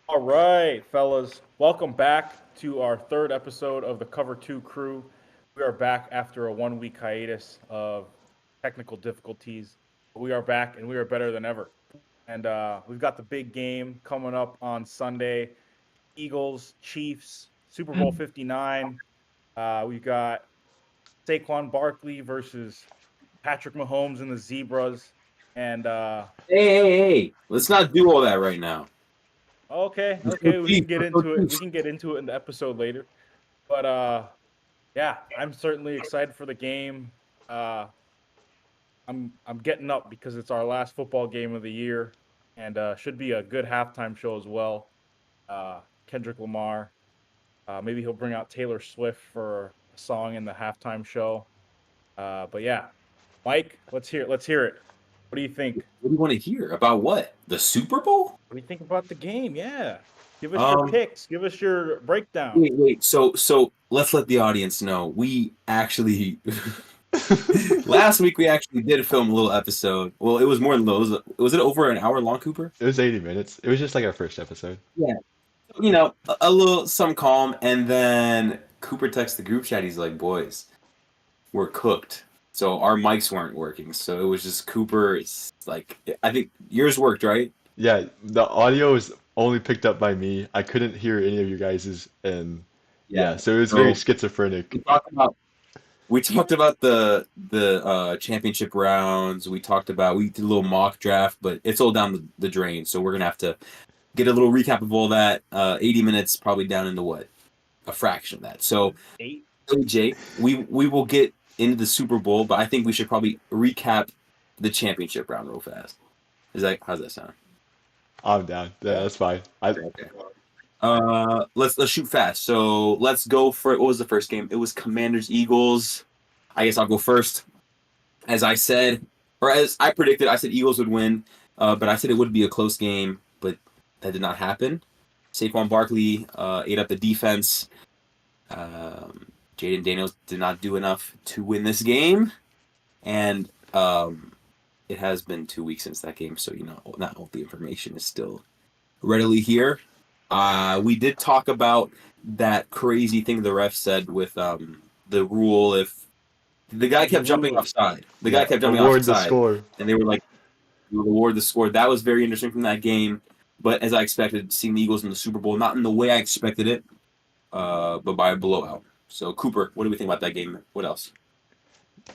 All right, fellas, welcome back to our third episode of the Cover 2 crew. We are back after a 1 week hiatus of technical difficulties. We are back and we are better than ever. And we've got the big game coming up on Sunday, Eagles, Chiefs, Super Bowl 59. We've got Saquon Barkley versus Patrick Mahomes and the Zebras. And Hey, let's not do all that right now. okay, we can get Let's go into it. We Chiefs. can get into it in the episode later. But yeah, I'm certainly excited for the game. Uh, I'm getting up because it's our last football game of the year, and should be a good halftime show as well. Kendrick Lamar, maybe he'll bring out Taylor Swift for a song in the halftime show. But yeah, Mike, let's hear it. What do you think? What do you want to hear about? What, the Super Bowl? What do you think about the game? Yeah, give us your Um, picks. Give us your breakdown. wait. So let's let the audience know. We actually last week we actually did film a little episode. Well, it was more than those. Was it over an hour long, Cooper? It was 80 minutes. It was just like our first episode. Yeah. A little some calm, and then Cooper texts the group chat. He's like, "Boys, we're cooked." So our mics weren't working. So it was just Cooper. It's like I think yours worked, right? Yeah, the audio was only picked up by me. I couldn't hear any of you guys's, and Yeah. yeah, so it was very So schizophrenic. we talked about we talked about the championship rounds. We did a little mock draft, but it's all down the drain. So we're gonna have to get a little recap of all that. 80 minutes probably down into what, a fraction of that. So Eight. AJ, we will get into the Super Bowl, but I think we should probably recap the championship round real fast. How's that sound? I'm down. Yeah, that's fine. Okay. Let's shoot fast. So let's go for what was the first game? It was Commanders Eagles. I guess I'll go first. As I said, or as I predicted, I said Eagles would win, but I said it would be a close game, but that did not happen. Saquon Barkley ate up the defense. Jaden Daniels did not do enough to win this game, and it has been 2 weeks since that game, so not all the information is still readily here. We did talk about that crazy thing the ref said with the rule if the guy kept jumping offside. The guy kept jumping award the offside, score. and they were like, "You award the score." That was very interesting from that game. But as I expected, seeing the Eagles in the Super Bowl, not in the way I expected it, but by a blowout. So Cooper, what do we think about that game? What else?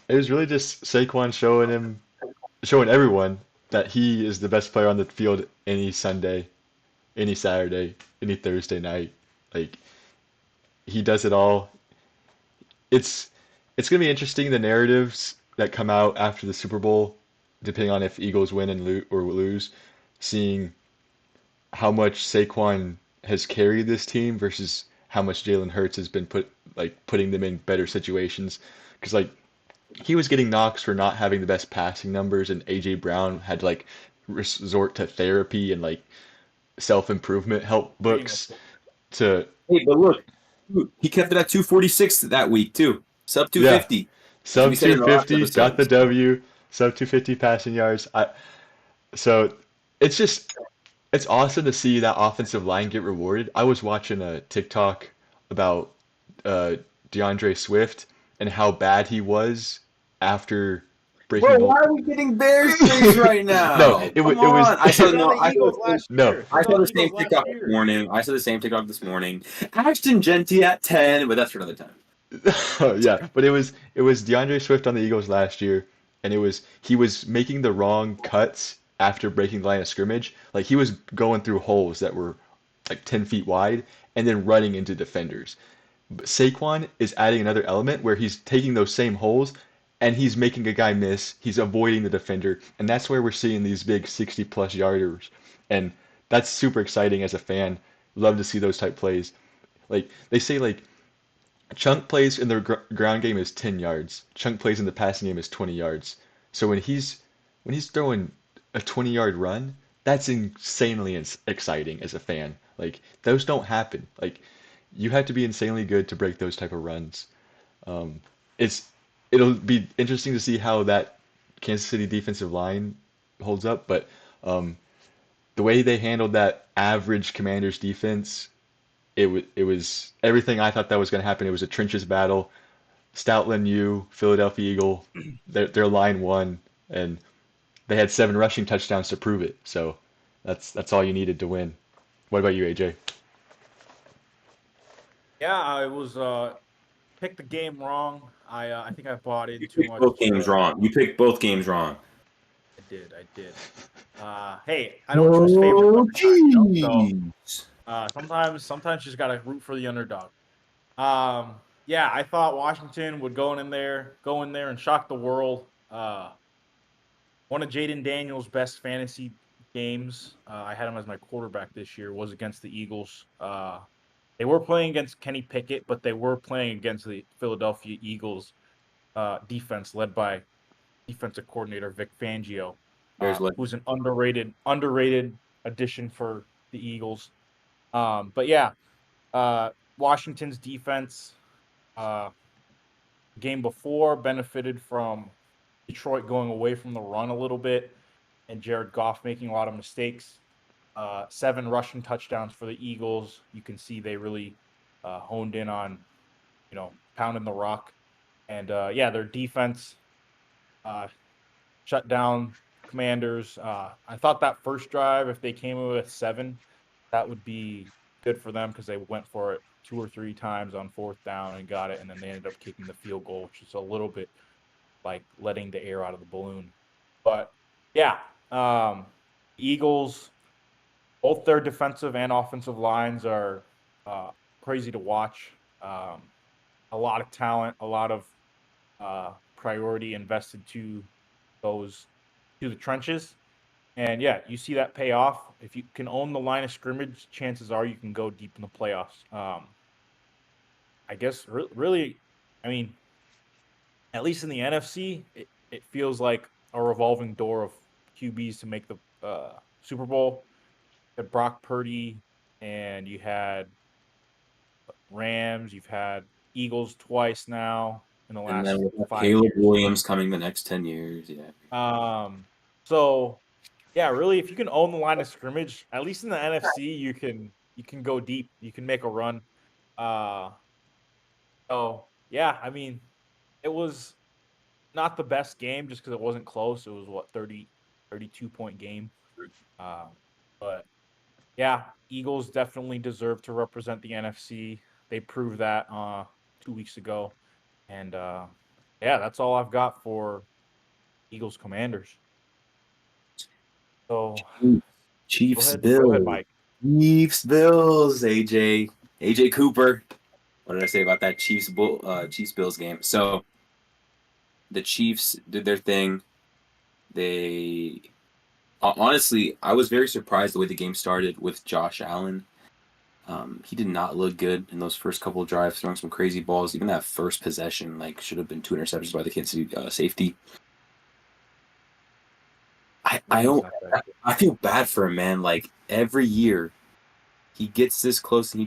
It was really just Saquon showing everyone that he is the best player on the field any Sunday, any Saturday, any Thursday night. Like he does it all. It's it's gonna be interesting the narratives that come out after the Super Bowl, depending on if Eagles win and or lose, seeing how much Saquon has carried this team versus how much Jalen Hurts has been putting them in better situations. Because like he was getting knocks for not having the best passing numbers, and AJ Brown had to like resort to therapy and like self improvement help Being a books to Hey, but look, he kept it at 246 that week too, sub yeah, 250, as we sub said in the last 250 got the episode. W, sub 250 passing yards. So it's just it's awesome to see that offensive line get rewarded. I was watching a TikTok about uh, DeAndre Swift and how bad he was after breaking Bro, the. why are we getting Bears praise right No, now? Come it was on. He's on the Eagles last no. year. I He's on saw the the same Eagles last TikTok this year. morning. Ashton Genty at 10, but that's for another time. Yeah, but it was DeAndre Swift on the Eagles last year, and he was making the wrong cuts after breaking the line of scrimmage. Like he was going through holes that were like 10 feet wide and then running into defenders. But Saquon is adding another element where he's taking those same holes and he's making a guy miss. He's avoiding the defender, and that's where we're seeing these big 60 plus yarders, and that's super exciting as a fan. Love to see those type plays. Like they say, like chunk plays in the ground game is 10 yards. Chunk plays in the passing game is 20 yards. So when he's throwing a 20-yard run, that's insanely exciting as a fan. Like those don't happen. Like you have to be insanely good to break those type of runs. Um, it's it'll be interesting to see how that Kansas City defensive line holds up, but um, the way they handled that average Commanders defense, it was everything I thought that was going to happen. It was a trenches battle. Stoutland U, Philadelphia Eagle, their line won, and they had 7 rushing touchdowns to prove it. So that's all you needed to win. What about you, AJ? Yeah, I was picked the game wrong. I think I bought in You too picked much. both games wrong. You picked both games wrong. I did. Hey, I don't choose favorites sometimes, jeez. sometimes you just gotta root for the underdog. Yeah, I thought Washington would go in there and shock the world. One of Jaden Daniels' best fantasy games. I had him as my quarterback this year. Was against the Eagles. They were playing against Kenny Pickett, but they were playing against the Philadelphia Eagles defense led by defensive coordinator Vic Fangio, There's who's an underrated addition for the Eagles. But yeah, Washington's defense game before benefited from Detroit going away from the run a little bit and Jared Goff making a lot of mistakes. 7 rushing touchdowns for the Eagles. You can see they really honed in on, pounding the rock. And yeah, their defense shut down Commanders. I thought that first drive, if they came in with 7, that would be good for them because they went for it 2 or 3 times on 4th down and got it, and then they ended up kicking the field goal, which is a little bit like letting the air out of the balloon. But yeah, Eagles, both their defensive and offensive lines are crazy to watch. A lot of talent, a lot of priority invested to the trenches. And yeah, you see that pay off. If you can own the line of scrimmage, chances are you can go deep in the playoffs. I guess really, I mean, at least in the NFC, it feels like a revolving door of QBs to make the Super Bowl. You had Brock Purdy, and you had Rams. You've had Eagles twice now in the and last then we have 5 Caleb years. Williams coming the next 10 years. Yeah. So yeah, really, if you can own the line of scrimmage, at least in the NFC, you can go deep. You can make a run. So yeah, I mean, it was not the best game just because it wasn't close. It was 32-point game. But yeah, Eagles definitely deserve to represent the NFC. They proved that 2 weeks ago. And yeah, that's all I've got for Eagles Commanders. So Chiefs go ahead, Bills. Mike. Chiefs Bills. AJ Cooper. What did I say about that Chiefs Bills game? So the Chiefs did their thing. They honestly, I was very surprised the way the game started with Josh Allen. He did not look good in those first couple of drives, throwing some crazy balls. Even that first possession, should have been 2 interceptions by the Kansas City safety. I feel bad for him, man. Like every year, he gets this close and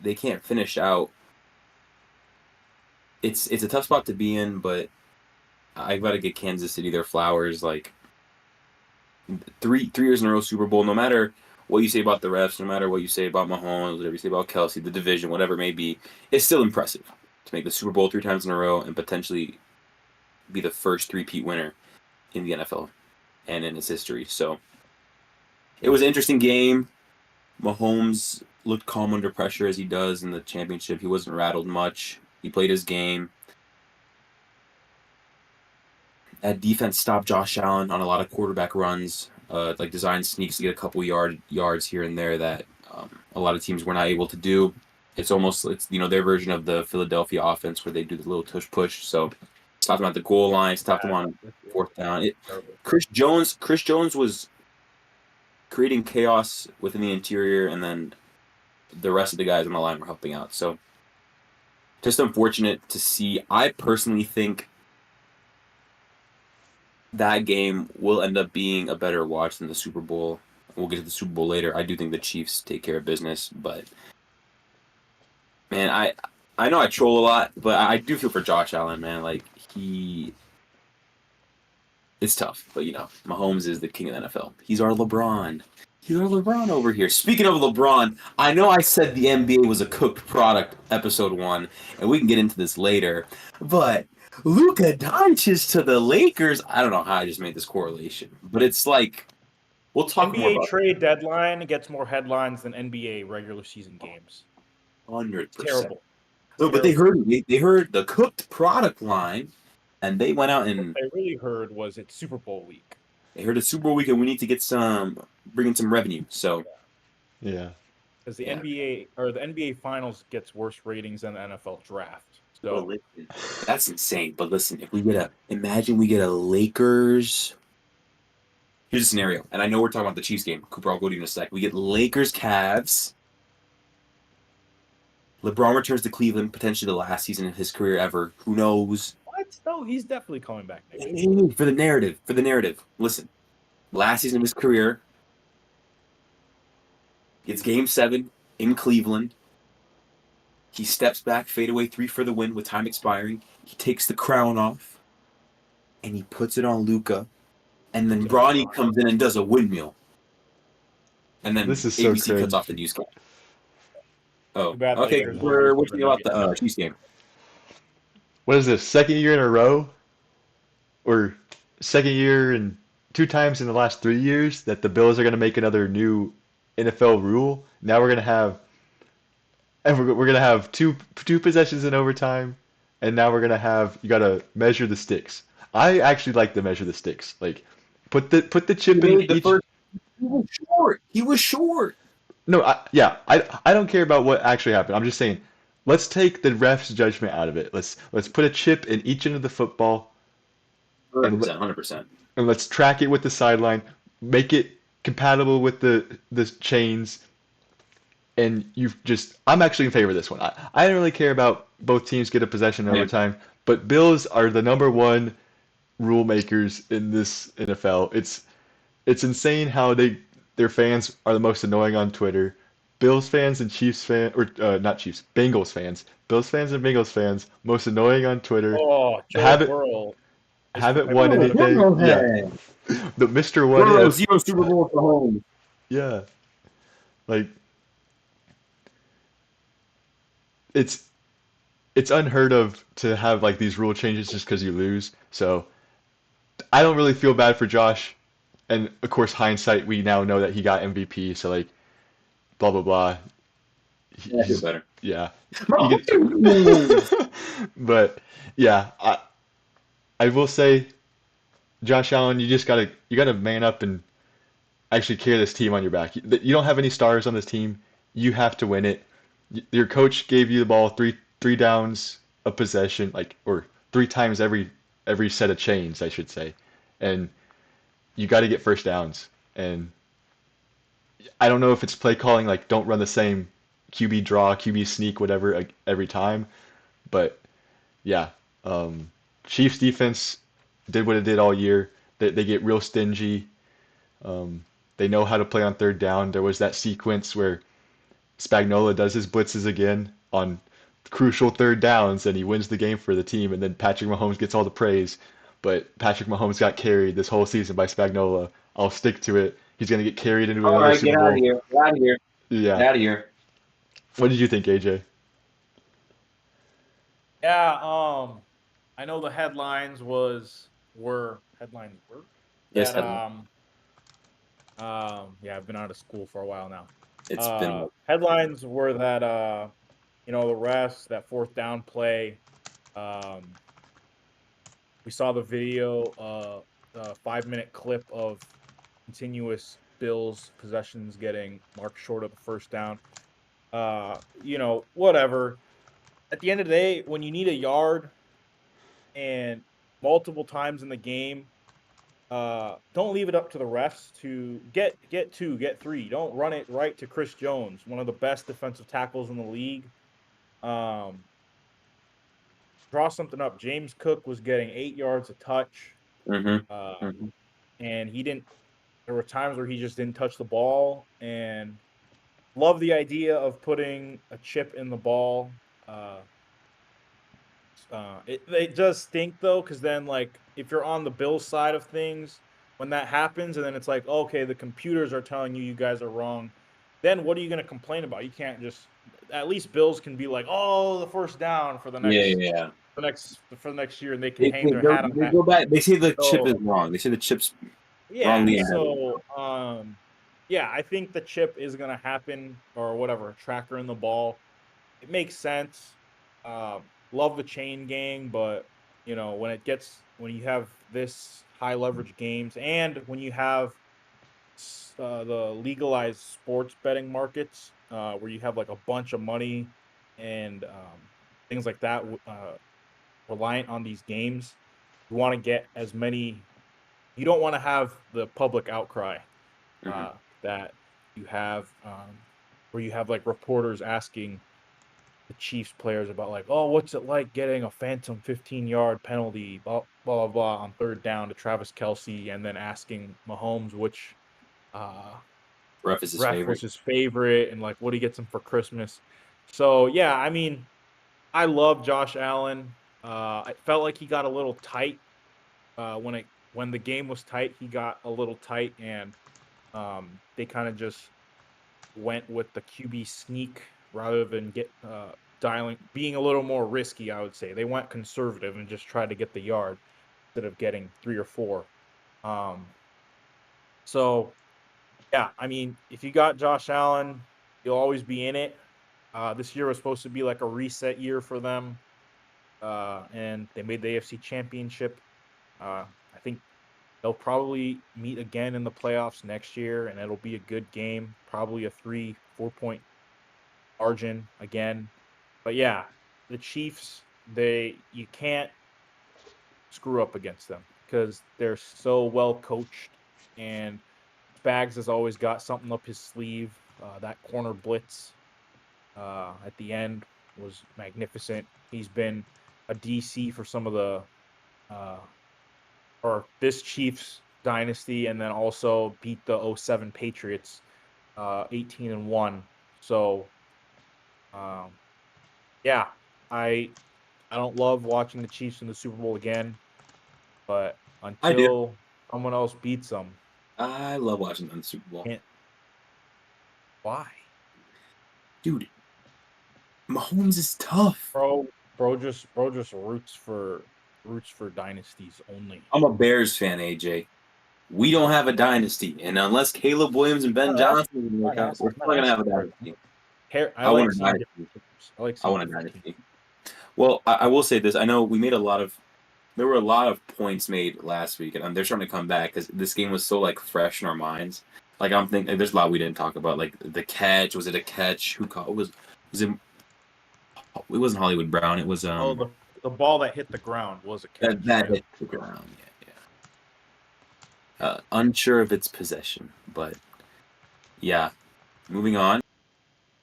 they can't finish out. It's a tough spot to be in, but I got to get Kansas City their flowers. Like 3 years in a row Super Bowl. No matter what you say about the refs, no matter what you say about Mahomes, whatever you say about Kelsey, the division, whatever it may be, it's still impressive to make the Super Bowl 3 times in a row and potentially be the first 3-peat winner in the NFL and in its history. So it was an interesting game. Mahomes looked calm under pressure as he does in the championship. He wasn't rattled much. He played his game. That defense stopped Josh Allen on a lot of quarterback runs, design sneaks to get a couple yards here and there that a lot of teams were not able to do. It's their version of the Philadelphia offense where they do the little tush push. So stopped him at the goal line, stopped him on 4th down. Chris Jones was creating chaos within the interior, and then the rest of the guys on the line were helping out. So just unfortunate to see. I personally think that game will end up being a better watch than the Super Bowl. We'll get to the Super Bowl later. I do think the Chiefs take care of business, but man, I know I troll a lot, but I do feel for Josh Allen, man. It's tough, but Mahomes is the king of the NFL. He's our LeBron. You're LeBron over here. Speaking of LeBron, I know I said the NBA was a cooked product, episode 1, and we can get into this later, but Luka Doncic to the Lakers, I don't know how I just made this correlation, but it's like, we'll talk more NBA about trade deadline gets more headlines than NBA regular season games. it. 100%. Terrible. No, but they heard the cooked product line, and they went out and What I really heard was it's Super Bowl week. they heard it's Super Bowl week, and we need to get bring in some revenue. So Yeah. Because the Yeah. NBA Finals gets worse ratings than the NFL draft. So listen, that's insane. But listen, if we imagine we get a Lakers. Here's a scenario, and I know we're talking about the Chiefs game. Cooper, I'll go to you in a sec. We get Lakers, Cavs. LeBron returns to Cleveland, potentially the last season of his career ever. Who knows? what? No, he's definitely coming back next year. Hey, for the narrative. Listen, last season of his career. It's Game 7 in Cleveland. He steps back, fadeaway 3 for the win with time expiring. He takes the crown off, and he puts it on Luka. And then Bronny comes in and does a windmill. And then This is so ABC cuts cringe. off the newscast. Oh, Too bad okay. Lakers What won't do you think about the Chiefs game? What is this? Second year in a row, or second year and 2 times in the last 3 years that the Bills are going to make another new NFL rule. Now we're gonna have two possessions in overtime, and now we're gonna have you gotta measure the sticks. I actually like to measure the sticks. Like put the He chip in made the each. first. He was short. He was short. No, I don't care about what actually happened. I'm just saying, let's take the ref's judgment out of it. Let's put a chip in each end of the football, and 100%. 100%. and let's track it with the sideline, make it compatible with the chains, and I'm actually in favor of this one. I don't really care about both teams get a possession in Yeah. overtime, but Bills are the number one rule makers in this NFL. It's insane how their fans are the most annoying on Twitter. Bills fans and Chiefs fans, or not Chiefs, Bengals fans. Bills fans and Bengals fans, most annoying on Twitter. Oh, Joe Haven't Burrow. haven't won Oh, anything. Yeah, Burrowhead. the Mr. What Burrow, If. 0 Super Bowl for home. Yeah, like it's it's unheard of to have like these rule changes just because you lose. So I don't really feel bad for Josh. And of course, hindsight, we now know that he got MVP. So like, blah blah blah. Yeah, I feel better. Yeah. Oh, But yeah, I will say, Josh Allen, you gotta man up and actually carry this team on your back. You don't have any stars on this team. You have to win it. Your coach gave you the ball three downs a possession, like or 3 times every set of chains, I should say, and you got to get first downs. And I don't know if it's play calling, like don't run the same QB draw, QB sneak, whatever like, every time, but yeah, Chiefs defense did what it did all year. They get real stingy. They know how to play on third down. There was that sequence where Spagnuolo does his blitzes again on crucial third downs, and he wins the game for the team. And then Patrick Mahomes gets all the praise, but Patrick Mahomes got carried this whole season by Spagnuolo. I'll stick to it. He's gonna get carried into all another right, Super get out of Bowl. here. Get out of here. Get Yeah. out of here. What did you think, AJ? Yeah, I know the headlines were Yes, that headline. yeah, I've been out of school for a while now. It's been Headlines were that the refs, that fourth down play, we saw the video, the 5-minute clip of continuous Bills possessions getting marked short of the first down. Whatever. At the end of the day, when you need a yard and multiple times in the game, don't leave it up to the refs to get 2, get 3. Don't run it right to Chris Jones, one of the best defensive tackles in the league. Draw something up. James Cook was getting 8 yards a touch, Mhm. and he didn't. There were times where he just didn't touch the ball, and love the idea of putting a chip in the ball. It does stink though, because then like if you're on the Bills side of things, when that happens, and then it's like, okay, the computers are telling you guys are wrong, then what are you going to complain about? You can't just. At least Bills can be like, oh, the first down for the Yeah, yeah. next year, and they can They, hang they, their go, hat on they that. go back. They say the chip So is wrong. They say the chip's yeah, wrongly embedded. so yeah, I think the chip is going to happen or whatever. Tracker in the ball, it makes sense. Love the chain gang, but when you have this high leverage games, and when you have the legalized sports betting markets, where you have like a bunch of money and things like that, reliant on these games, you want to get as many. You don't want to have the public outcry Mhm. that you have, where you have like reporters asking the Chiefs players about like, oh, what's it like getting a phantom 15-yard penalty, blah blah blah, on third down to Travis Kelce, and then asking Mahomes which uh, Ref is his ref was favorite. his favorite and like what he gets him for Christmas. So yeah, I mean, I love Josh Allen. I felt like he got a little tight when the game was tight. He got a little tight, and they kind of just went with the QB sneak rather than being a little more risky. I would say they went conservative and just tried to get the yard instead of getting 3 or 4. Um, so yeah, I mean, if you got Josh Allen, you'll always be in it. This year was supposed to be like a reset year for them, and they made the AFC Championship. I think they'll probably meet again in the playoffs next year, and it'll be a good game. Probably a 3-4 point margin again. But yeah, the Chiefs, you can't screw up against them because they're so well coached, and Spags has always got something up his sleeve. That corner blitz at the end was magnificent. He's been a DC for some of the uh, or this Chiefs dynasty, and then also beat the '07 Patriots 18-1. So yeah, I I don't love watching the Chiefs in the Super Bowl again, but I do. until someone else beats them, I love watching them in the Super Bowl. can't. Why, Dude, Mahomes is tough. bro just roots for dynasties only. I'm a Bears fan, AJ. We don't have a dynasty, and unless Caleb Williams and Ben Not Johnson not work out, asking, we're not not gonna have a asking for it. dynasty. I I like want a seeing dynasty. different teams. I like I seeing want a different teams. dynasty. Well, I will say this. I know we made there were a lot of points made last week, and they're starting to come back because this game was so like fresh in our minds. Like I'm thinking, there's a lot we didn't talk about, like the catch. Was it a catch? Who caught? Was it? It wasn't Hollywood Brown. It was Oh, the ball that hit the ground was a catch. that hit the ground. Yeah, yeah. Unsure of its possession, but yeah. Moving on.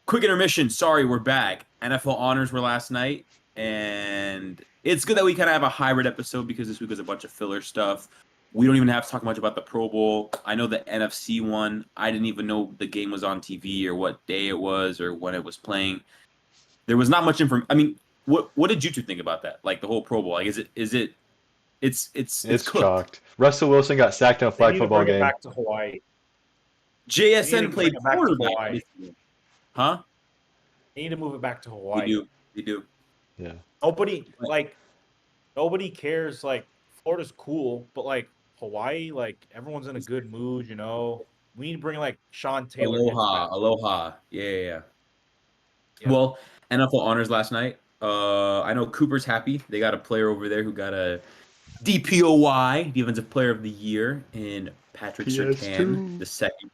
Quick intermission. Sorry, we're back. NFL honors were last night, and it's good that we kind of have a hybrid episode because this week was a bunch of filler stuff. We don't even have to talk much about the Pro Bowl. I know the NFC one. I didn't even know the game was on TV or what day it was or when it was playing. There was not much information. I mean, what did you two think about that? Like the whole Pro Bowl? Like, it's It's cooked. chalked. Russell Wilson got sacked in a They flag need to football bring it game. back to Hawaii. They need JSN to played bring it back to quarterback. Hawaii. Huh? They need to move it back to They Hawaii. do. They do. Yeah. Nobody cares. Like, Florida's cool, but like Hawaii, like everyone's in a good mood. We need to bring like Sean Taylor. Aloha. Yeah. Yeah. Well, NFL honors last night. I know Cooper's happy. They got a player over there who got a DPOY, Defensive Player of the Year, in Patrick Surtain, the second.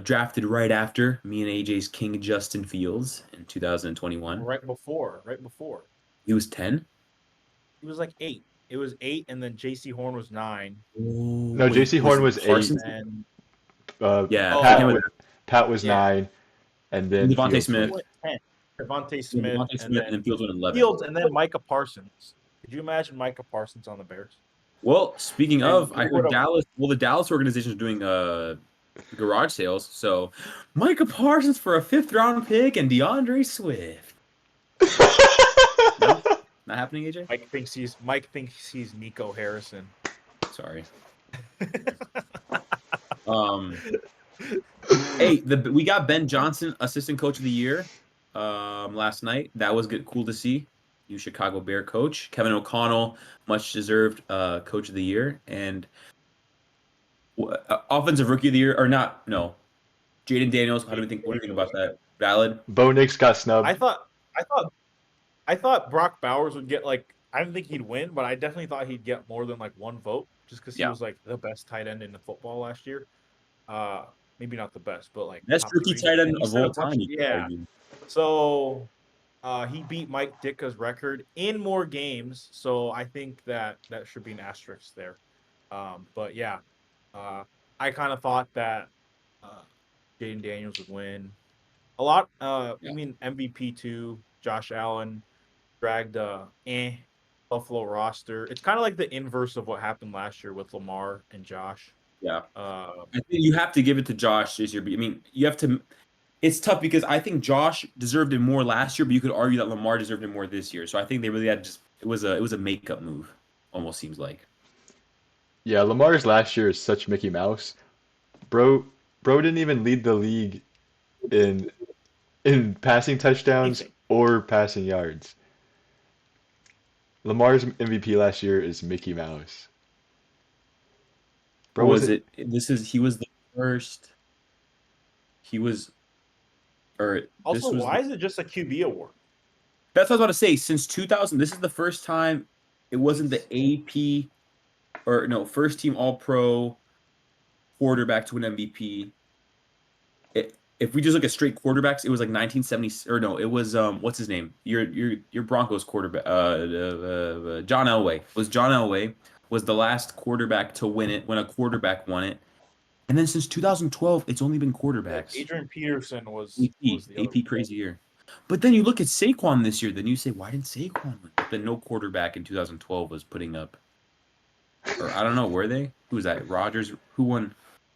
Drafted right after me and AJ's King Justin Fields in 2021. Right before. He was 10. He was like 8. It was 8, and then J.C. Horn was 9. No, J.C. Horn was 8. And Yeah, Pat was Yeah. 9, and then Devontae Fields Smith. was- 10. Devontae Smith, and then Fields went 11. Fields, and then Micah Parsons. Could you imagine Micah Parsons on the Bears? Well, speaking And of, who I heard would've- Dallas. Well, the Dallas organization is doing garage sales. So, Micah Parsons for a 5th-round pick and DeAndre Swift. No, not happening, AJ. Mike thinks he's Nico Harrison. Sorry. Um, hey, we got Ben Johnson, assistant coach of the year, last night. That was good, cool to see. New Chicago Bear coach Kevin O'Connell, much deserved coach of the year, and offensive rookie of the year or not? No, Jaden Daniels. How do we think? What do you think about that? Valid. Bo Nix got snubbed. I thought I thought Brock Bowers would get like I didn't think he'd win, but I definitely thought he'd get more than like one vote just because he Yeah. was like the best tight end in the football last year. Maybe not the best, but like Best top rookie 3. tight end And he of set a all bunch time. of- yeah. So he beat Mike Ditka's record in more games, so I think that should be an asterisk there. But yeah, I kind of thought that Jaden Daniels would win. A lot. I Yeah. mean MVP too. Josh Allen dragged Buffalo roster. It's kind of like the inverse of what happened last year with Lamar and Josh. Yeah. Uh, I think you have to give it to Josh this year. I mean, you have to. It's tough because I think Josh deserved it more last year, but you could argue that Lamar deserved it more this year. So I think they really had just it was a makeup move. Almost seems like. Yeah, Lamar's last year is such Mickey Mouse. Bro, bro didn't even lead the league in passing touchdowns anything. or passing yards. Lamar's MVP last year is Mickey Mouse. Bro Or was wasn't. it? He was the first. He was, or Also, this was. why is it just a QB award? That's what I was about to say. Since 2000, this is the first time it wasn't the AP or no first team All Pro quarterback to an MVP. If we just look at straight quarterbacks, it was like 1970 or no, it was what's his name? Your Broncos quarterback John Elway. John Elway was the last quarterback to win it when a quarterback won it. And then since 2012, it's only been quarterbacks. Adrian Peterson was AP, the other AP crazy year. But then you look at Saquon this year, then you say, why didn't Saquon win? But then no quarterback in 2012 was putting up, or I don't know, were they? Who was that? Rodgers? Who won?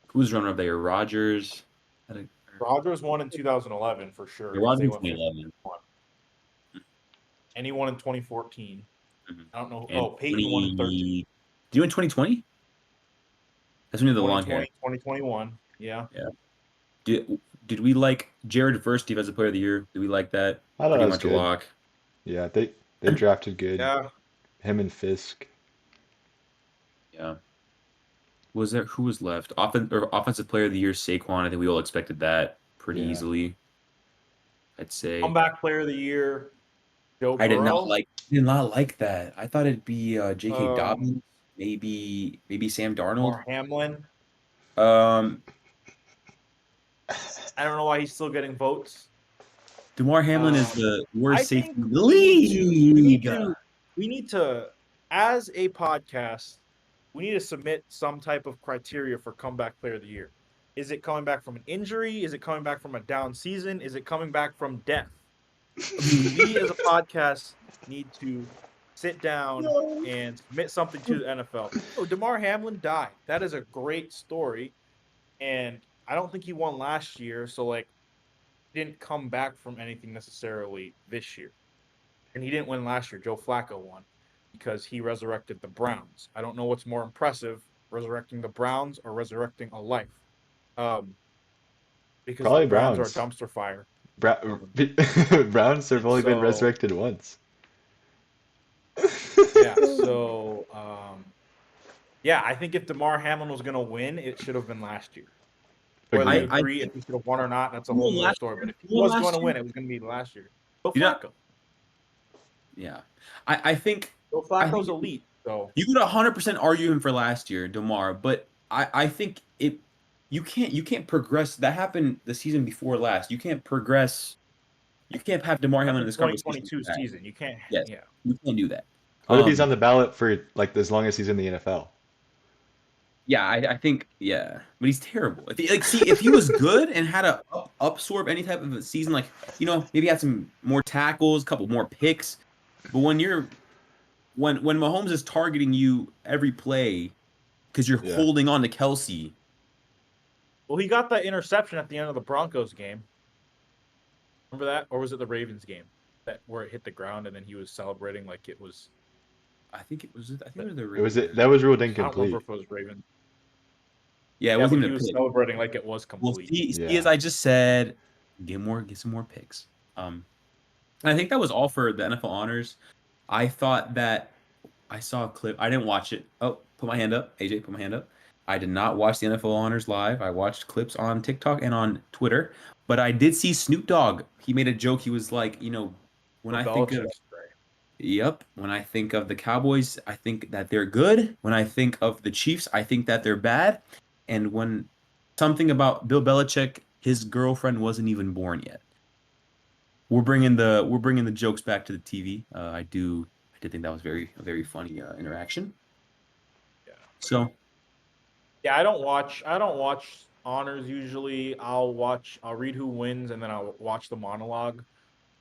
Who was runner up there? Rodgers? Rodgers won in 2011 for sure. Yeah, 'cause they Rodgers went 2011. 51. And he won in 2014. Mhm. I don't know. And Oh, Peyton won in 13. Did you win 2020? That's when you had the long hair. 2021. Yeah. Did we like Jared Verse Defensive Player of the Year? Did we like that? I thought Pretty that was much a good. lock. Yeah, they drafted good. Yeah. Him and Fisk. Yeah. Was there who was left? Offensive Player of the Year, Saquon. I think we all expected that pretty Yeah. easily. I'd say. Comeback player of the year, Joe I did Burrow. not like that. I thought it'd be J.K. Um, Dobbins, maybe Sam Darnold. Or Hamlin. Um, I don't know why he's still getting votes. DeMar Hamlin is the I worst safety think in the we league. need to, as a podcast, we need to submit some type of criteria for comeback player of the year. Is it coming back from an injury? Is it coming back from a down season? Is it coming back from death? We as a podcast need to sit down and submit something to the NFL. Oh, DeMar Hamlin died. That is a great story. And I don't think he won last year, so like he didn't come back from anything necessarily this year. And he didn't win last year. Joe Flacco won because he resurrected the Browns. I don't know what's more impressive, resurrecting the Browns or resurrecting a life. Because Probably the Browns Browns. are a dumpster fire. Browns have only been So- resurrected once. Yeah, so yeah, I think if DeMar Hamlin was gonna win, it should have been last year. Whether you Agreed. agree if he should have won or not, that's a Well, whole other last story. But if he well, was last going to year- win, it was going to be last year. Joe You know- Flacco. Yeah, I think Joe Flacco's elite. So you could 100% argue him for last year, DeMar, but I think you can't progress. That happened the season before last. You can't progress. You can't have DeMar Hamlin in this conversation. 2022 season, you can't. Yes. Yeah. You can't do that. What if he's on the ballot for like as long as he's in the NFL? Yeah, I think yeah, but he's terrible. If he was good and had a absorb any type of a season, like maybe had some more tackles, a couple more picks, but when Mahomes is targeting you every play because you're Yeah. holding on to Kelsey. Well, he got that interception at the end of the Broncos game. Remember that, or was it the Ravens game where it hit the ground and then he was celebrating like it was? I think it was. I think it was the It was Ravens. that was ruled I don't remember incomplete. if it was Ravens. Yeah, it Yeah, wasn't but he even a was pick. celebrating like it was Well, complete. see, Yeah. as I just said, get some more picks. And I think that was all for the NFL honors. I thought that I saw a clip. I didn't watch it. Oh, put my hand up. AJ, put my hand up. I did not watch the NFL honors live. I watched clips on TikTok and on Twitter, but I did see Snoop Dogg. He made a joke. He was like, when I think of Belichick's great. Yep. When I think of the Cowboys, I think that they're good. When I think of the Chiefs, I think that they're bad. And when something about Bill Belichick, his girlfriend wasn't even born yet. We're bringing the jokes back to the TV. I did think that was a very funny interaction. Yeah. So Yeah, I don't watch honors usually. I'll read who wins and then I'll watch the monologue.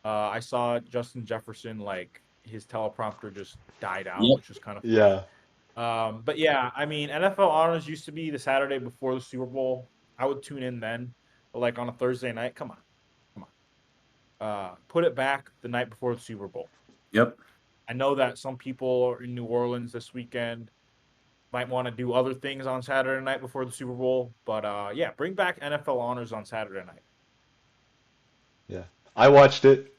I saw Justin Jefferson, like his teleprompter just died out, Yep. which was kind of funny. Yeah. But yeah, I mean, NFL honors used to be the Saturday before the Super Bowl. I would tune in then, but like on a Thursday night, come on. Put it back the night before the Super Bowl. Yep. I know that some people are in New Orleans this weekend might want to do other things on Saturday night before the Super Bowl, but yeah, bring back NFL honors on Saturday night. Yeah. I watched it.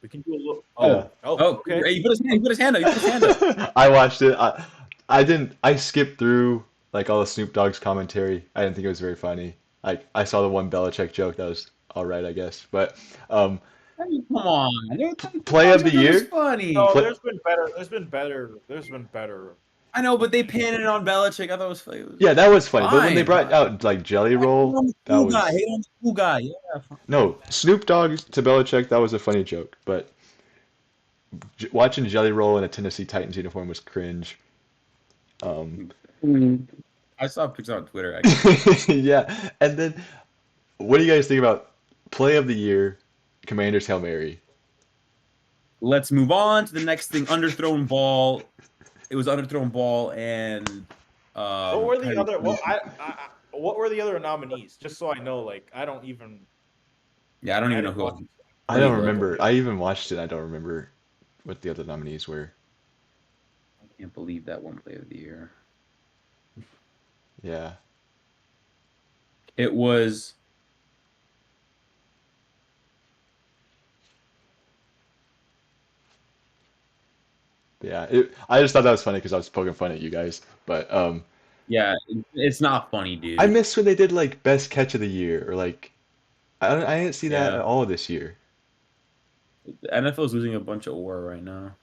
We can do a little. Yeah. Okay. He put his hand up. He put his hand up. I watched it. I didn't. I skipped through like all the Snoop Dogg's commentary. I didn't think it was very funny. Like I saw the one Belichick joke that was all right, I guess. But um, I mean, come on. Play of the That was year? funny. No, Play- there's been better. There's been better. I know, but they panned it on Belichick. I thought it was yeah, that was funny. But when they fine. brought out like Jelly Roll, that Hate on was the cool guy. Yeah. no Snoop Dogg to Belichick. That was a funny joke. But watching Jelly Roll in a Tennessee Titans uniform was cringe. I saw pictures on Twitter. Actually. Yeah, and then what do you guys think about play of the year, Commanders Hail Mary? Let's move on to the next thing. Underthrown ball. It was underthrown ball and What were the Tyreek other? Hill. What were the other nominees? Just so I know, like I don't even. Yeah, I don't even know didn't who watch else. it. I don't Wait, remember. I even watched it. I don't remember what the other nominees were. I can't believe that one play of the year. Yeah. It was Yeah, I just thought that was funny because I was poking fun at you guys. But yeah, it's not funny, dude. I miss when they did like best catch of the year or like I didn't see that Yeah. at all this year. The NFL is losing a bunch of ore right now.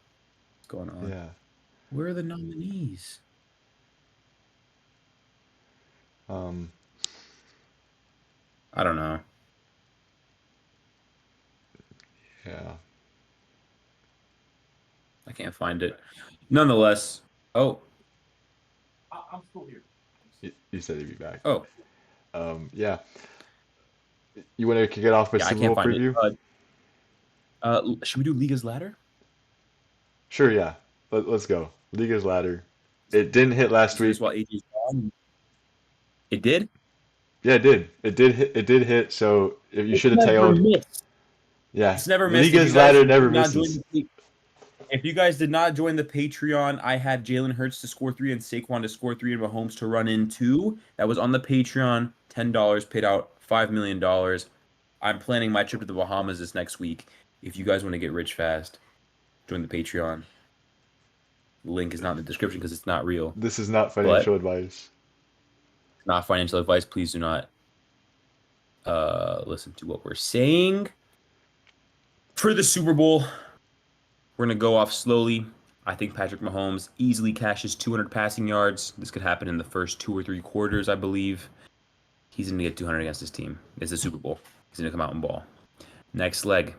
What's going on? Yeah. Where are the nominees? Um, I don't know. yeah. I can't find it. Nonetheless, oh, I'm still here. You said he'd be back. oh, Yeah. You want to kick it off with yeah, I Super can't Bowl find preview? it. Should we do Liga's ladder? Sure, yeah. Let's go. Liga's ladder. It didn't hit last Do week. this while AJ's gone. It did. Yeah, it did. It did hit. So if you should have Never tailed. missed. Yeah. It's never missed. If Liga's you guys ladder never did not join misses. if you guys did not join the Patreon, I had Jalen Hurts to score 3 and Saquon to score 3 and Mahomes to run in 2. That was on the Patreon. $10 paid out $5 million. I'm planning my trip to the Bahamas this next week. If you guys want to get rich fast, join the Patreon. The link is not in the description because it's not real. This is not financial advice. Not financial advice. Please do not listen to what we're saying. For the Super Bowl, we're going to go off slowly. I think Patrick Mahomes easily cashes 200 passing yards. This could happen in the first 2 or 3 quarters, I believe. He's going to get 200 against his team. It's the Super Bowl. He's going to come out and ball. Next leg.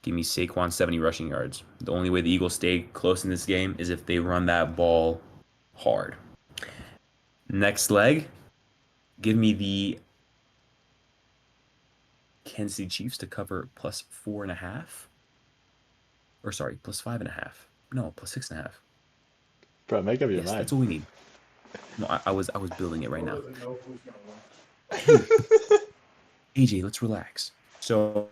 Give me Saquon 70 rushing yards. The only way the Eagles stay close in this game is if they run that ball hard. Next leg. Give me the Kansas City Chiefs to cover plus 4.5. Or sorry, plus 5.5. No, plus 6.5. Bro, make up your Yes, mind. that's all we need. No, I was building it right now. AJ, let's relax. So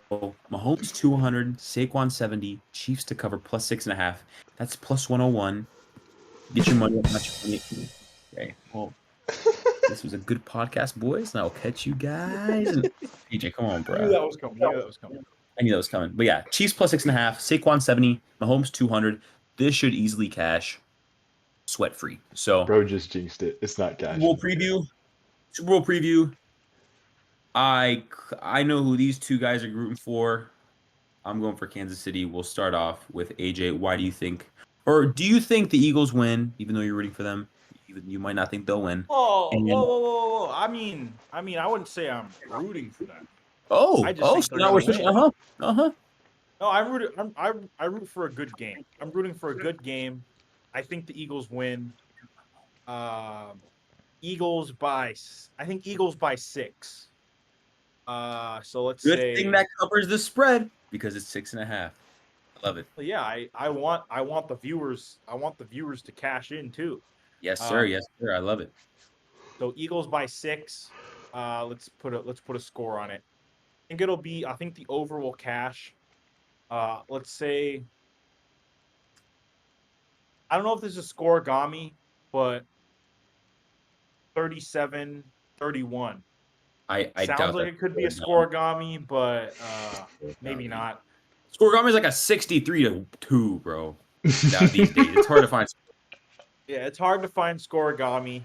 Mahomes 200, Saquon 70, Chiefs to cover plus 6.5. That's plus 101. Get your money up, not your money. Okay, well, This was a good podcast, boys, and I'll catch you guys. And PJ, come on, I knew that bro. was coming. I knew that was coming. I knew that was coming. But yeah, Chiefs plus 6.5, Saquon 70, Mahomes 200. This should easily cash, sweat free. So Bro just jinxed it. It's not cash. Super Bowl preview. I know who these two guys are rooting for. I'm going for Kansas City. We'll start off with AJ. Why do you think, or do you think the Eagles win, even though you're rooting for them? You might not think they'll win. Whoa, And- whoa. I mean, I wouldn't say I'm rooting for that. Oh, I just think so they're now we're gonna switching. win. Uh-huh. No, I root for a good game. I'm rooting for a good game. I think the Eagles win. I think Eagles by 6. So let's Good say. thing that covers the spread because it's 6.5. I love it. Yeah, I want the viewers. I want the viewers to cash in too. Yes, sir. Yes, sir. I love it. So Eagles by 6. Let's put a score on it. I think the over will cash. Let's say. I don't know if this is scoregami, but 37-31. I Sounds doubt like that. it could be a scoregami, but maybe not. Scoregami is like a 63-2, bro. Now, these days, it's hard to find. Yeah, it's hard to find scoregami,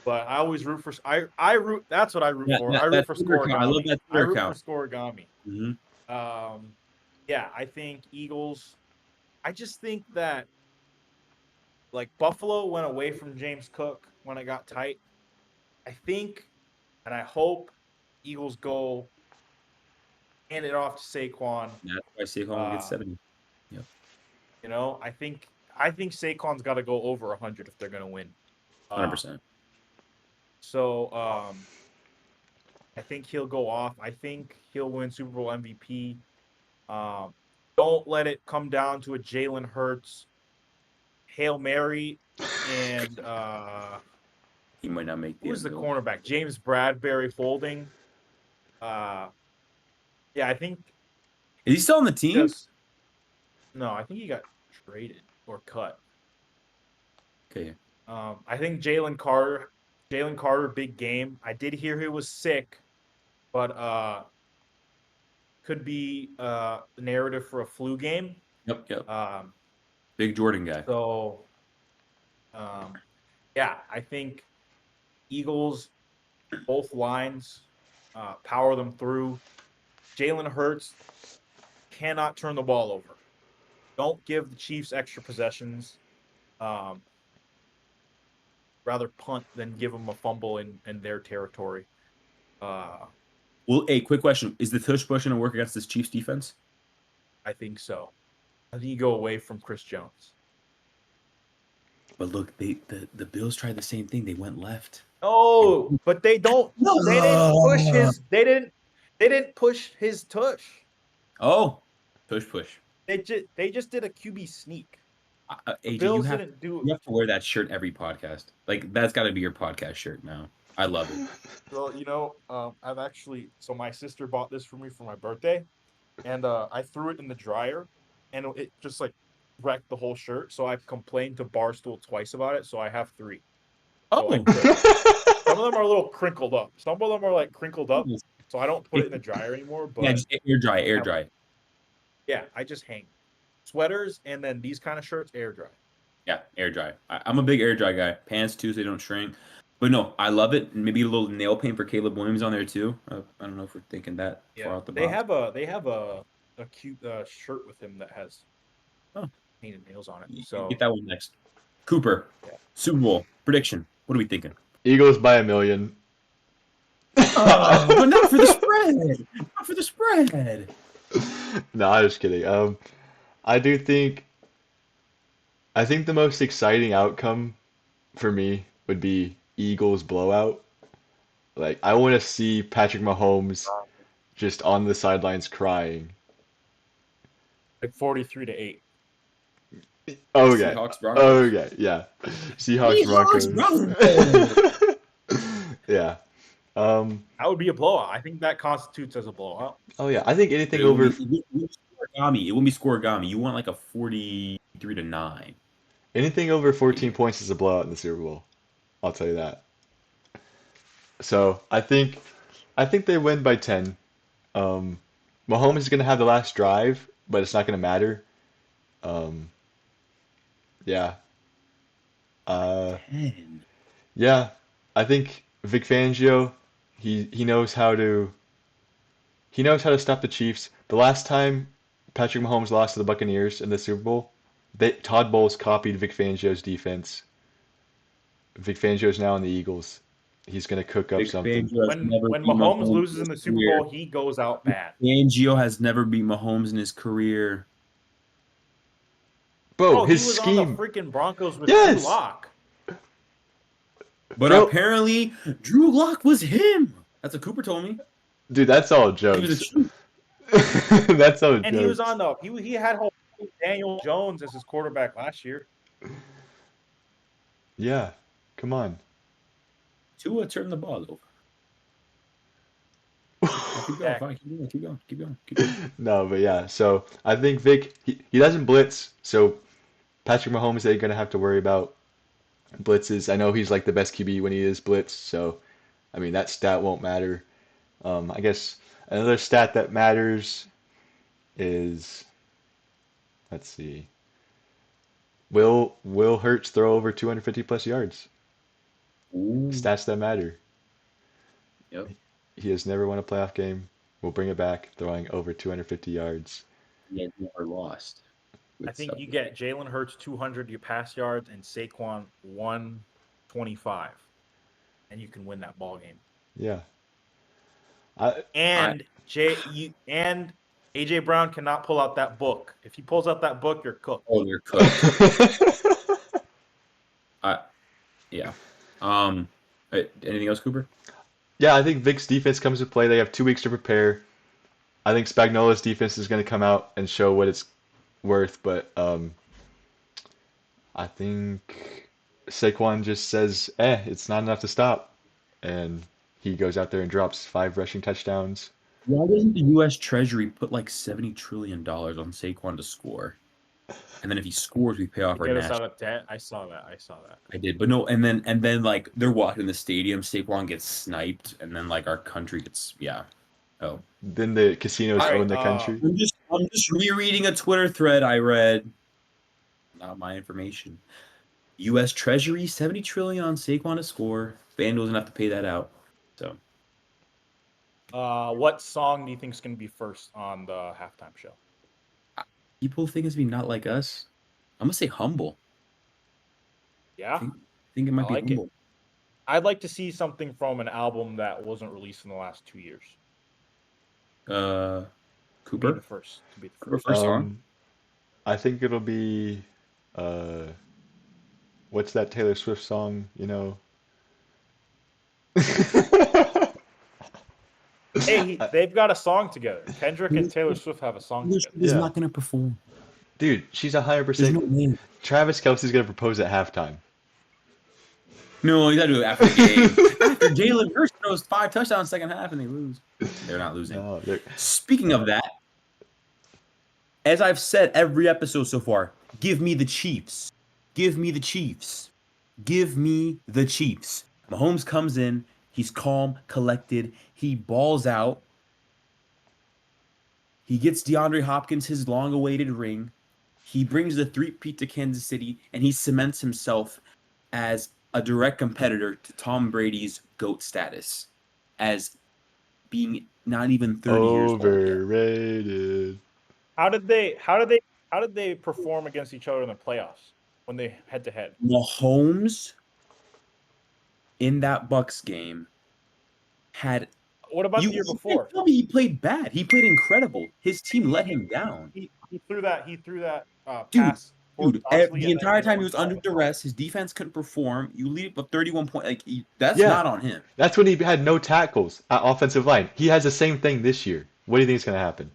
but I always root for. I root. That's what I root for. I root that for Twitter account. I love scoregami. that I Twitter root account. for scoregami. Mhm. Yeah, I think Eagles. I just think that, like, Buffalo went away from James Cook when it got tight. I think, and I hope, Eagles go hand it off to Saquon. That's why Saquon will get 70. You know, I think Saquon's got to go over 100 if they're going to win. 100%. So I think he'll go off. I think he'll win Super Bowl MVP. Don't let it come down to a Jalen Hurts Hail Mary and He might not make the who's the end zone. cornerback? James Bradbury holding. Yeah, I think Is he still on the team? no, I think he got traded or cut. Okay. I think Jalen Carter, big game. I did hear he was sick, but could be the narrative for a flu game. Yep. Big Jordan guy. So, yeah, I think Eagles, both lines, power them through. Jalen Hurts cannot turn the ball over. Don't give the Chiefs extra possessions. Rather punt than give them a fumble in their territory. Well, hey, quick question: is the tush push going to work against this Chiefs defense? I think so. I think you go away from Chris Jones. But look, the Bills tried the same thing. They went left. Oh, but they don't. They didn't push his. They didn't push his tush. Oh, push. They just did a QB sneak. AJ, Bills you have didn't do. to wear that shirt every podcast. Like that's got to be your podcast shirt now. I love it. Well, you know, I've actually. So my sister bought this for me for my birthday, and I threw it in the dryer, and it just like wrecked the whole shirt. So I've complained to Barstool twice about it. So I have 3. Oh, So I quit. Some of them are a little crinkled up. Some of them are like crinkled up. So I don't put it in the dryer anymore. But yeah, just air dry. yeah, I just hang sweaters and then these kind of shirts air dry. Yeah, air dry. I'm a big air dry guy. Pants too, so they don't shrink. But no, I love it. Maybe a little nail paint for Caleb Williams on there too. I don't know if we're thinking that far out the box. They have a cute shirt with him that has painted nails on it. So Get that one next. Cooper, Yeah. Super Bowl prediction. What are we thinking? Eagles by 1 million. But not for the spread. Not for the spread. No, I'm just kidding. I think the most exciting outcome for me would be Eagles blowout. Like, I want to see Patrick Mahomes just on the sidelines crying. like 43-8. Okay. Seahawks, Broncos. Okay, yeah. Seahawks, Broncos. Yeah. That would be a blowout. I think that constitutes as a blowout. Oh yeah, I think anything It over wouldn't be scoregami. It wouldn't be scoregami. You want like a 43-9. anything over 14 points is a blowout in the Super Bowl. I'll tell you that. So I think they win by 10. Um, Mahomes is gonna have the last drive, but it's not gonna matter. Um, yeah. Uh, 10. yeah. I think Vic Fangio, he knows how to stop the Chiefs. The last time Patrick Mahomes lost to the Buccaneers in the Super Bowl, Todd Bowles copied Vic Fangio's defense. Vic Fangio's now in the Eagles. He's gonna cook up Vic something. Fangio has When never when beat Mahomes Mahomes loses in in his the Super career. Bowl, he goes out bad. Fangio has never beat Mahomes in his career. Bro, Bro, he his was on the scheme. freaking Broncos with Drew Yes, Lock. But bro, apparently, Drew Lock was him. That's what Cooper told me. dude, that's all He was a jokes. truth. That's all And he was jokes. on the he had whole Daniel Jones as his quarterback last year. Yeah, come on. Tua turned the ball over. Keep going, fine. Keep going. Keep going. Keep going. Keep going. No, but yeah. So I think Vic he doesn't blitz, so Patrick Mahomes ain't gonna have to worry about blitzes. I know he's like the best QB when he is blitzed, so I mean that stat won't matter. I guess another stat that matters is let's see. Will Hurts throw over 250 plus yards? Ooh. Stats that matter. Yep. He has never won a playoff game. We'll bring it back, throwing over 250 yards. He has never lost. I think you get Jalen Hurts 200 pass yards and Saquon 125, and you can win that ball game. Yeah. And AJ Brown cannot pull out that book. If he pulls out that book, you're cooked. Oh, you're cooked. Yeah. Anything else, Cooper? Yeah, I think Vic's defense comes to play. They have 2 weeks to prepare. I think Spagnuolo's defense is going to come out and show what it's worth, but I think Saquon just says, it's not enough to stop. And he goes out there and drops 5 rushing touchdowns. Why doesn't the U.S. Treasury put like $70 trillion on Saquon to score? And then if he scores, we pay off our Get us national. out of debt. I saw that. I did, but no, and then like they're walking in the stadium, Saquon gets sniped, and then like our country gets Oh. Then the casinos All right, own the country. I'm just rereading a Twitter thread I read. Not my information. U.S. Treasury, $70 trillion on Saquon to score. FanDuel doesn't have to pay that out. So What song do you think is going to be first on the halftime show? people think it's be not like us. I'm gonna say humble. Yeah, I think it might be like it. humble. I'd like to see something from an album that wasn't released in the last 2 years. Cooper. To be the first. Cooper first song. I think it'll be what's that Taylor Swift song, you know? Hey, they've got a song together. Kendrick and Taylor Swift have a song Taylor together. Swift is Yeah. not gonna perform. Dude, she's 100%. There's no name. Travis Kelce's gonna propose at halftime. No, you gotta do it after the game. After Jalen Hurts throws 5 touchdowns second half and they lose. They're not losing. No, Speaking of that, as I've said every episode so far, give me the Chiefs. Give me the Chiefs. Give me the Chiefs. Mahomes comes in. He's calm, collected. He balls out. He gets DeAndre Hopkins his long-awaited ring. He brings the three-peat to Kansas City, and he cements himself as a direct competitor to Tom Brady's GOAT status, as being not even 30 years old yet. overrated. How did they perform against each other in the playoffs when they head to head? Mahomes in that Bucks game had. What about the year before? Tell me he played bad. He played incredible. His team let him down. He threw that Dude, pass. Dude, Mosley, the and entire then time he was under duress. His defense couldn't perform. You lead with 31 points. Like that's Yeah. not on him. That's when he had no tackles at offensive line. He has the same thing this year. What do you think is going to happen?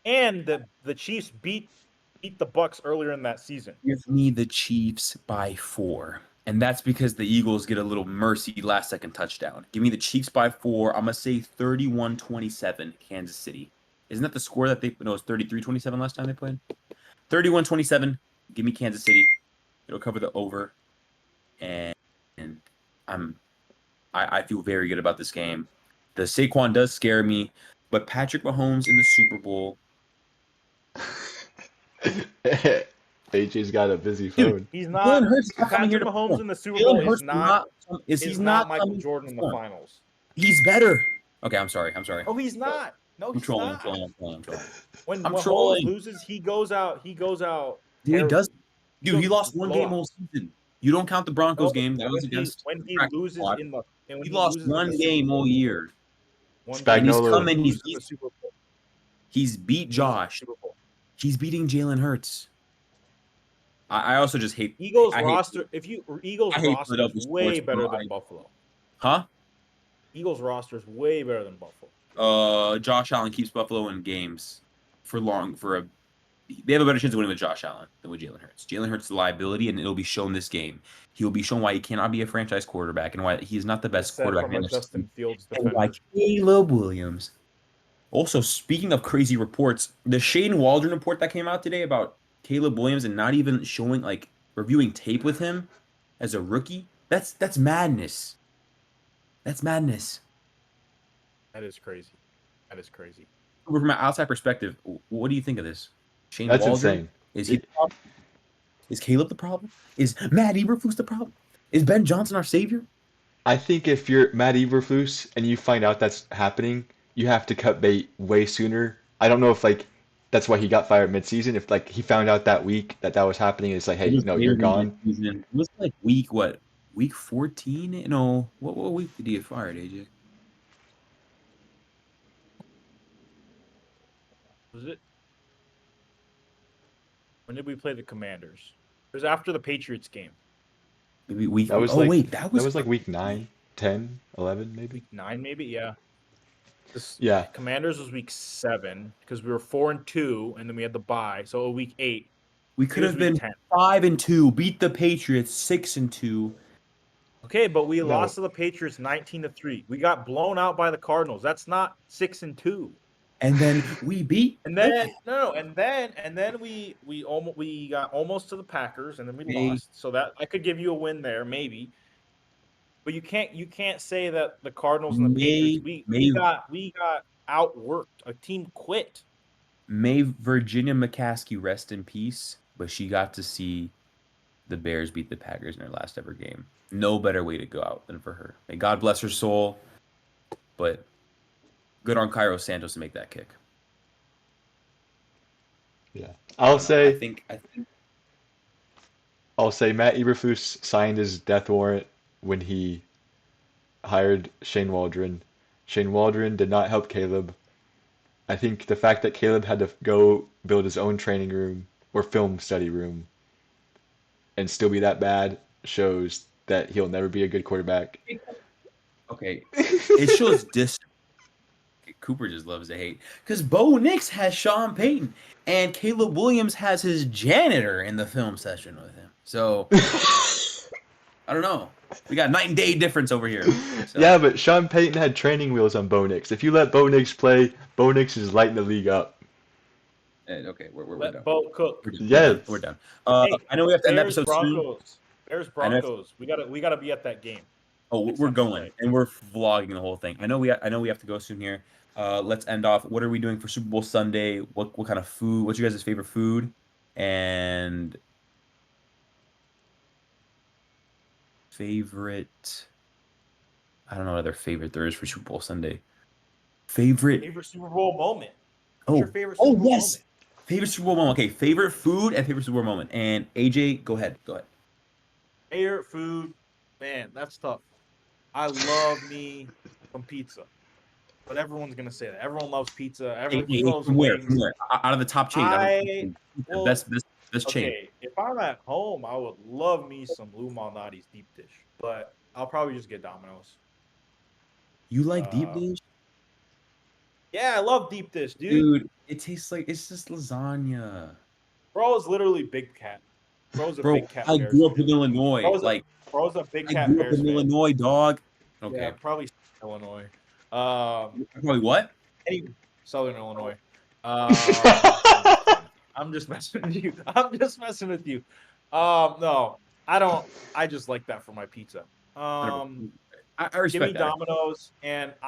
And the Chiefs beat the Bucks earlier in that season. Give me the Chiefs by 4. And that's because the Eagles get a little mercy last-second touchdown. Give me the Chiefs by 4. I'm going to say 31-27, Kansas City. Isn't that the score that they – no, it was 33-27 last time they played? 31-27, give me Kansas City. It'll cover the over. And I feel very good about this game. The Saquon does scare me, but Patrick Mahomes in the Super Bowl, AJ's got a busy dude. phone. He's Jalen not. Hurts is not coming here Patrick to Mahomes perform. in the Super Bowl Jalen Hurts is not Michael coming to Jordan in the perform. finals. He's better. Okay, I'm sorry. Oh, he's not. No, I'm he's trolling. not. I'm trolling. When I'm Mahomes trolling. loses, he goes out. He goes out. Dude, he does. terribly. Dude, he goes lost one game blowout. all season. You don't count the Broncos No, game. That was against when he practice loses squad. in the and when He he lost loses in one the Super game all Bowl, year. one And he's Spagnuolo. coming. loses in the Super Bowl. He's beat He loses in the Josh. Super Bowl. He's beating Jalen Hurts. I also just hate Eagles I hate- roster. Eagles I hate roster Philadelphia is way sports, bro. better than Buffalo. Huh? Eagles roster is way better than Buffalo. Josh Allen keeps Buffalo in games they have a better chance of winning with Josh Allen than with Jalen Hurts. Jalen Hurts is a liability, and it'll be shown this game. He will be shown why he cannot be a franchise quarterback and why he's not the best Said quarterback from in a the Justin system, Fields and why defender. Caleb Williams. Also, speaking of crazy reports, the Shane Waldron report that came out today about Caleb Williams and not even showing reviewing tape with him as a rookie, that's madness. That's madness. That is crazy. That is crazy. From an outside perspective, what do you think of this? Shane That's Waldron? insane. Is he the problem? Is Caleb the problem? Is Matt Eberflus the problem? Is Ben Johnson our savior? I think if you're Matt Eberflus and you find out that's happening, you have to cut bait way sooner. I don't know if that's why he got fired midseason. If he found out that week that was happening, it's like, hey, no, you're gone. It was like week 14? No, what week did he get fired, AJ? Was it? When did we play the Commanders? It was after the Patriots game. Maybe week. That was that was like week 9, 10, 11 maybe. Week 9, maybe. Yeah. Yeah. Commanders was week 7 because we were 4-2, and then we had the bye. So week 8. We could have week been 10. 5-2, beat the Patriots 6-2. Okay, but we No. lost to the Patriots 19-3. We got blown out by the Cardinals. That's not 6-2. And then we beat. And then and then we got almost to the Packers, and then we lost. So that I could give you a win there, maybe. But you can't say that the Cardinals and the Patriots we got outworked. A team quit. May Virginia McCaskey rest in peace, but she got to see the Bears beat the Packers in her last ever game. No better way to go out than for her. May God bless her soul, but good on Cairo Santos to make that kick. Yeah. I'll say Matt Eberflus signed his death warrant when he hired Shane Waldron. Shane Waldron did not help Caleb. I think the fact that Caleb had to go build his own training room or film study room and still be that bad shows that he'll never be a good quarterback. Okay, it shows Cooper just loves to hate because Bo Nix has Sean Payton and Caleb Williams has his janitor in the film session with him. So I don't know. We got night and day difference over here. So. Yeah, but Sean Payton had training wheels on Bo Nix. If you let Bo Nix play, Bo Nix is lighting the league up. Okay, we're Let done. Bo cook. Yes. We're done. Hey, I know we have to end the Bears episode soon. Broncos. Bears Broncos. We gotta be at that game. Oh, we're going and we're vlogging the whole thing. I know we have to go soon here. Let's end off. What are we doing for Super Bowl Sunday? What kind of food? What's your guys' favorite food? And favorite. I don't know what other favorite there is for Super Bowl Sunday. Favorite Super Bowl moment. What's your favorite Super Bowl yes. moment? Favorite Super Bowl moment. Okay, favorite food and favorite Super Bowl moment. And AJ, go ahead. Favorite food, man, that's tough. I love me some pizza, but everyone's gonna say that. Everyone loves pizza. Everyone loves From where? wings. From where? Out of the top chain. Well, best chain. Okay, if I'm at home, I would love me some Lou Malnati's deep dish, but I'll probably just get Domino's. You like deep dish? Yeah, I love deep dish, dude. Dude, it tastes like it's just lasagna. Bro is literally Big Cat. Bro's a Bro, Big Cat. I Bears grew up fan. in Illinois. Bro's a Big I Cat grew up Bears in fan. Illinois, dog. Okay. Yeah, probably Illinois. Probably what? Southern Illinois. I'm just messing with you. No, I don't. I just like that for my pizza. I I give me respect that. Domino's, and For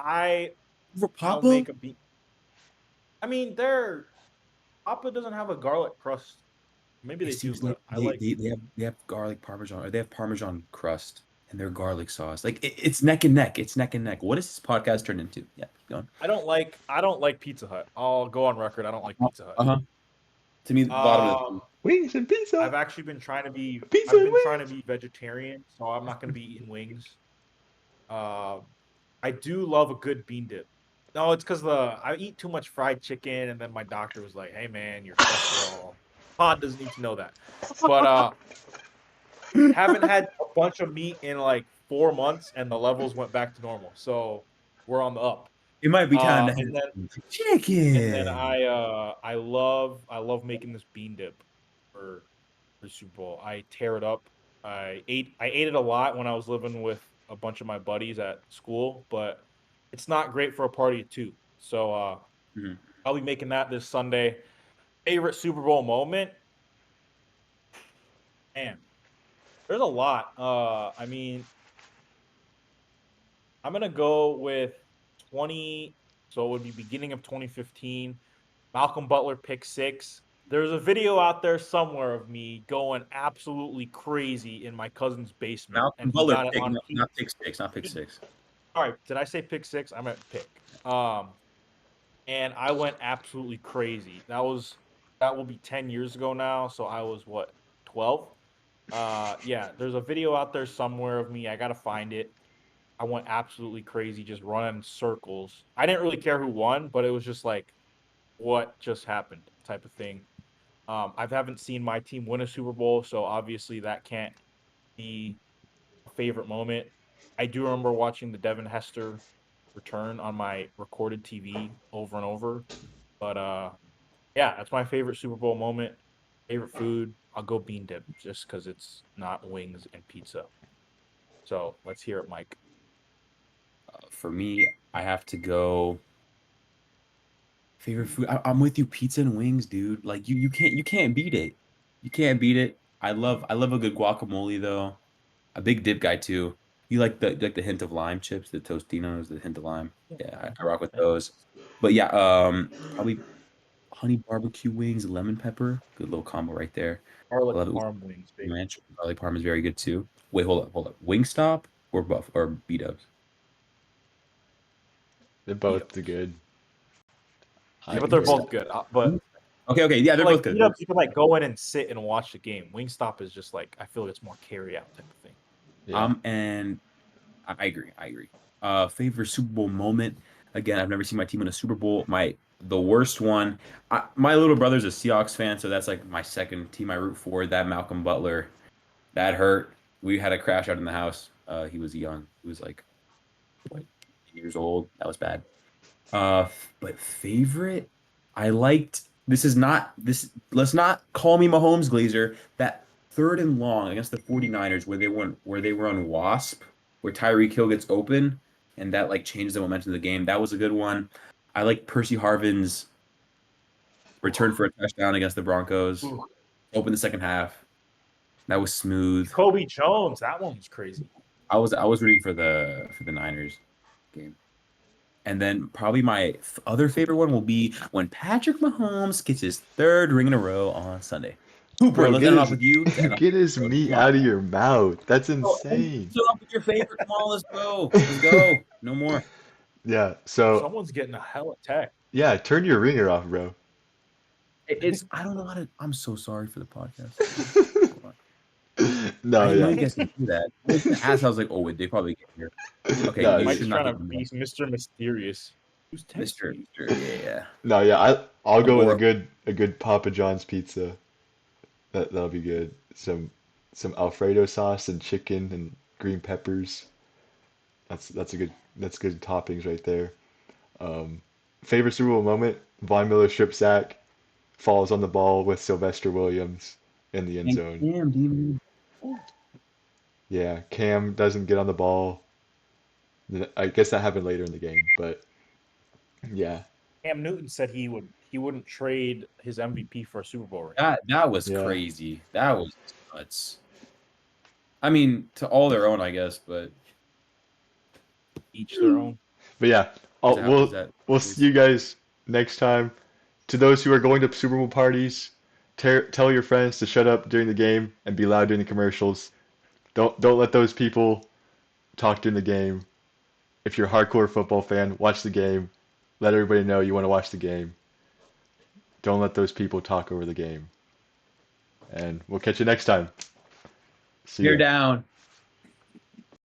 I'll Papa? make a beat. I mean, Papa doesn't have a garlic crust. Maybe It they do, seems like but I like. they have garlic parmesan, or they have parmesan crust and their garlic sauce. Like it's neck and neck. It's neck and neck. What does this podcast turn into? Yeah, keep going. I don't like Pizza Hut. I'll go on record. I don't like Pizza Hut. Uh-huh. To me, bottom of Um, Wings and pizza. I've actually been trying to be. Pizza I've and been trying to wings. be vegetarian, so I'm not going to be eating wings. I do love a good bean dip. No, it's because I eat too much fried chicken, and then my doctor was like, "Hey, man, your cholesterol." Pod doesn't need to know that, but haven't had a bunch of meat in like 4 months, and the levels went back to normal. So we're on the up. it might be time to have And then some chicken. I love making this bean dip for Super Bowl. I tear it up. I ate it a lot when I was living with a bunch of my buddies at school, but it's not great for a party of two. So Mhm. I'll be making that this Sunday. Favorite Super Bowl moment? Man, there's a lot. I mean, I'm gonna go with 20. So it would be beginning of 2015. Malcolm Butler pick six. There's a video out there somewhere of me going absolutely crazy in my cousin's basement, Malcolm and he Butler got it pick, on. not pick six, not pick six. All right, did I say pick six? I meant pick. And I went absolutely crazy. That will be 10 years ago now. So I was what, 12? Yeah. There's a video out there somewhere of me. I gotta find it. I went absolutely crazy, just running circles. I didn't really care who won, but it was just like, what just happened type of thing. I haven't seen my team win a Super Bowl, so obviously that can't be a favorite moment. I do remember watching the Devin Hester return on my recorded TV over and over. But yeah, that's my favorite Super Bowl moment. Favorite food, I'll go bean dip just because it's not wings and pizza. So let's hear it, Mike. For me, I have to go. Favorite food? I'm with you. Pizza and wings, dude. Like you can't beat it. You can't beat it. I love a good guacamole though. A big dip guy too. You like the hint of lime chips, the Tostinos, the hint of lime. Yeah, I rock with those. But yeah, probably honey barbecue wings, lemon pepper, good little combo right there. I Garlic love it with parm wings, baby. ranch. Garlic parm is very good too. Wait, hold up. Wingstop or Buff or B Dubs? They're both good. Yeah, but they're both good. But Okay, yeah, they're like both good. meetups, you can like go in and sit and watch the game. Wingstop is just like I feel like it's more carry out type of thing. Yeah. And I agree. Favorite Super Bowl moment. Again, I've never seen my team win a Super Bowl. The worst one. My little brother's a Seahawks fan, so that's like my second team I root for. That Malcolm Butler, that hurt. We had a crash out in the house. He was young. He was like what, 8 years old. That was bad. But favorite, I liked. This is not this. Let's not call me Mahomes Glazer. That third and long against the 49ers where they were on Wasp, where Tyreek Hill gets open, and that like changed the momentum of the game. That was a good one. I like Percy Harvin's return for a touchdown against the Broncos. Ooh. Open the second half. That was smooth. Kobe Jones, that one was crazy. I was rooting for the Niners game. And then probably my other favorite one will be when Patrick Mahomes gets his third ring in a row on Sunday. Cooper, Bro, let's get end his, off with you. get his meat out of your mouth. That's insane. Fill up with your favorite. Come on, let's go. Let's go. No more. Yeah, so Someone's getting a hell of tech. yeah, turn your ringer off, bro. It's I don't know how to. I'm so sorry for the podcast. No, I didn't know you yeah. guys can do that. As I was like, oh, wait, they probably get here. Okay, No, you Mike's should trying not to be be Mr. Mysterious. Who's Mr. texting? Yeah. No, yeah, I'll go with Or- a good Papa John's pizza. That'll be good. Some Alfredo sauce and chicken and green peppers. That's good toppings right there. Favorite Super Bowl moment: Von Miller strip sack, falls on the ball with Sylvester Williams in the end zone. Damn, dude. Yeah, Cam doesn't get on the ball. I guess that happened later in the game, but yeah, Cam Newton said he wouldn't trade his MVP for a Super Bowl ring. That was Yeah. crazy. That was nuts. I mean, to all their own, I guess, but Each their own. But yeah, Is that- is we'll that- we'll see you guys next time. To those who are going to Super Bowl parties, tell your friends to shut up during the game and be loud during the commercials. Don't let those people talk during the game. If you're a hardcore football fan, watch the game. Let everybody know you want to watch the game. Don't let those people talk over the game. And we'll catch you next time. See You're ya. down.